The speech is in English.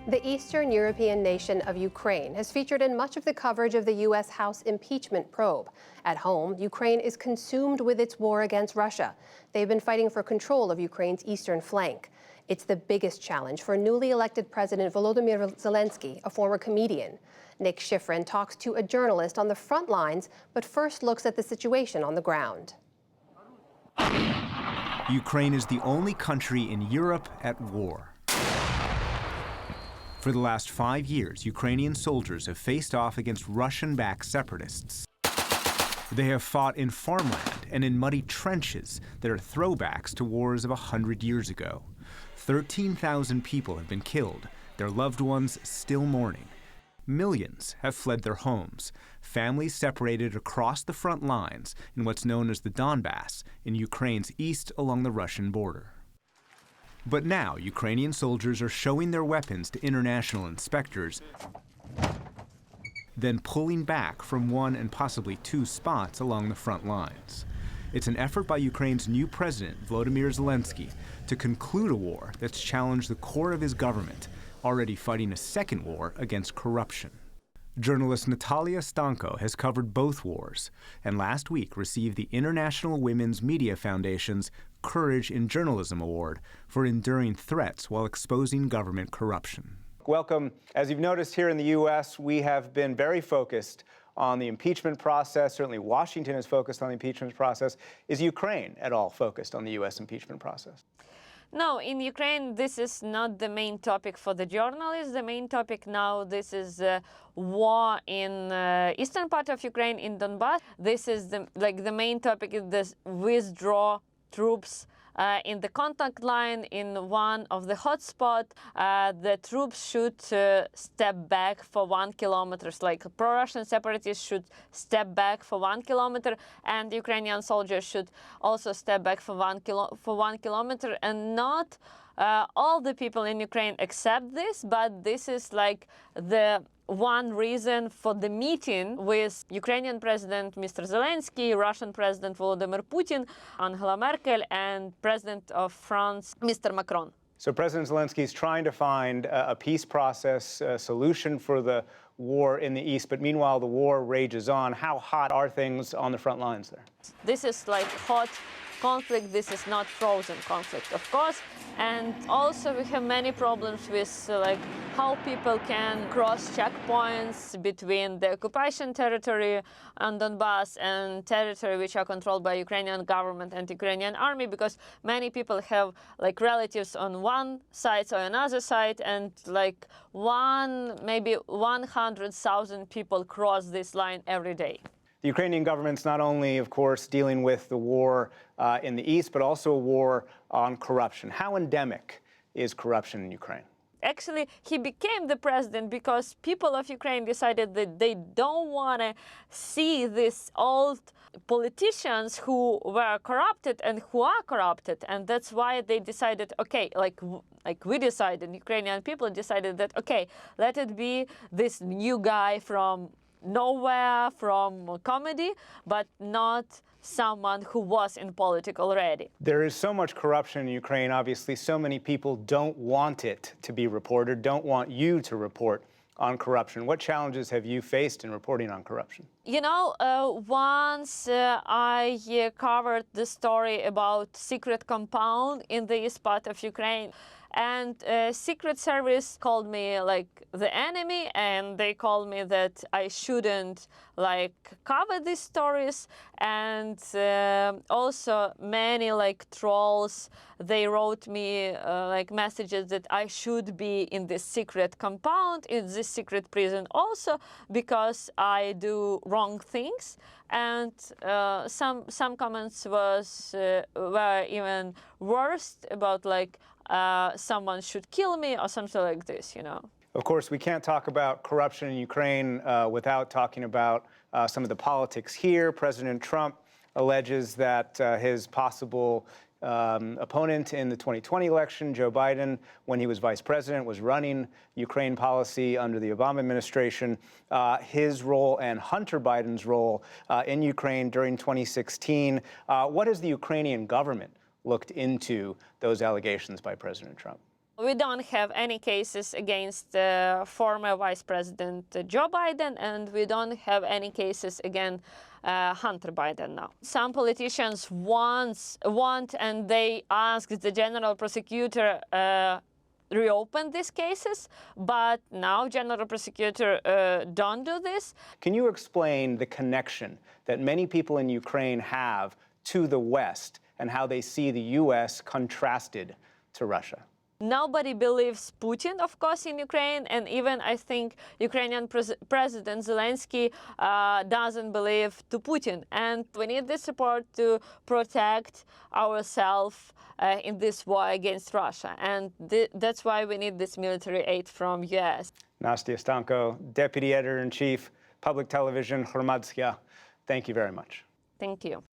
The Eastern European nation of Ukraine has featured in much of the coverage of the U.S. House impeachment probe. At home, Ukraine is consumed with its war against Russia. They've been fighting for control of Ukraine's eastern flank. It's the biggest challenge for newly elected President Volodymyr Zelensky, a former comedian. Nick Schifrin talks to a journalist on the front lines, but first looks at the situation on the ground. Ukraine is the only country in Europe at war. For the last 5 years, Ukrainian soldiers have faced off against Russian-backed separatists. They have fought in farmland and in muddy trenches that are throwbacks to wars of 100 years ago. 13,000 people have been killed, their loved ones still mourning. Millions have fled their homes, families separated across the front lines in what's known as the Donbass in Ukraine's east along the Russian border. But now, Ukrainian soldiers are showing their weapons to international inspectors, then pulling back from one and possibly two spots along the front lines. It's an effort by Ukraine's new president, Volodymyr Zelensky, to conclude a war that's challenged the core of his government, already fighting a second war against corruption. Journalist Natalia Stanko has covered both wars, and last week received the International Women's Media Foundation's Courage in Journalism Award for enduring threats while exposing government corruption. Welcome. As you've noticed here in the U.S., we have been very focused on the impeachment process. Certainly Washington is focused on the impeachment process. Is Ukraine at all focused on the U.S. impeachment process? No, in Ukraine, this is not the main topic for the journalists. The main topic now, this is war in eastern part of Ukraine, in Donbass. This is the main topic is this withdraw troops in the contact line in one of the hotspots. The troops should step back for 1 kilometer, like pro-Russian separatists should step back for 1 kilometer, and Ukrainian soldiers should also step back for 1 kilometer, and not all the people in Ukraine accept this, but this is like the one reason for the meeting with Ukrainian President Mr. Zelensky, Russian President Vladimir Putin, Angela Merkel, and President of France, Mr. Macron. So President Zelensky is trying to find a peace process, a solution for the war in the east, but meanwhile the war rages on. How hot are things on the front lines there? This is like hot conflict. This is not frozen conflict, of course. And also we have many problems with like how people can cross checkpoints between the occupation territory on Donbass and territory which are controlled by Ukrainian government and Ukrainian army, because many people have like relatives on one side or another side, and like maybe 100,000 people cross this line every day. The Ukrainian government's not only, of course, dealing with the war in the east, but also a war on corruption. How endemic is corruption in Ukraine? Actually, he became the president because people of Ukraine decided that they don't want to see these old politicians who were corrupted and who are corrupted. And that's why they decided, okay, like we decided, Ukrainian people decided that, okay, let it be this new guy from nowhere, from comedy, but not someone who was in politics already. There is so much corruption in Ukraine. Obviously, so many people don't want it to be reported, don't want you to report on corruption. What challenges have you faced in reporting on corruption? You know, once I covered the story about secret compound in the east part of Ukraine, and Secret Service called me like the enemy, and they called me that I shouldn't like cover these stories. And also many like trolls, they wrote me like messages that I should be in this secret compound, in this secret prison also, because I do wrong things. And some comments were even worse, about like someone should kill me or something like this, you know. Of course, we can't talk about corruption in Ukraine without talking about some of the politics here. President Trump alleges that his possible opponent in the 2020 election, Joe Biden, when he was vice president, was running Ukraine policy under the Obama administration. His role and Hunter Biden's role in Ukraine during 2016. What has the Ukrainian government looked into those allegations by President Trump? We don't have any cases against former Vice President Joe Biden, and we don't have any cases against Hunter Biden now. Some politicians want and they ask the general prosecutor reopen these cases, but now general prosecutor don't do this. Can you explain the connection that many people in Ukraine have to the West and how they see the U.S. contrasted to Russia? Nobody believes Putin, of course, in Ukraine, and even I think Ukrainian President Zelensky doesn't believe to Putin. And we need this support to protect ourselves in this war against Russia. And that's why we need this military aid from U.S. Nastya Stanko, Deputy Editor-in-Chief, Public Television, Hromadska. Thank you very much. Thank you.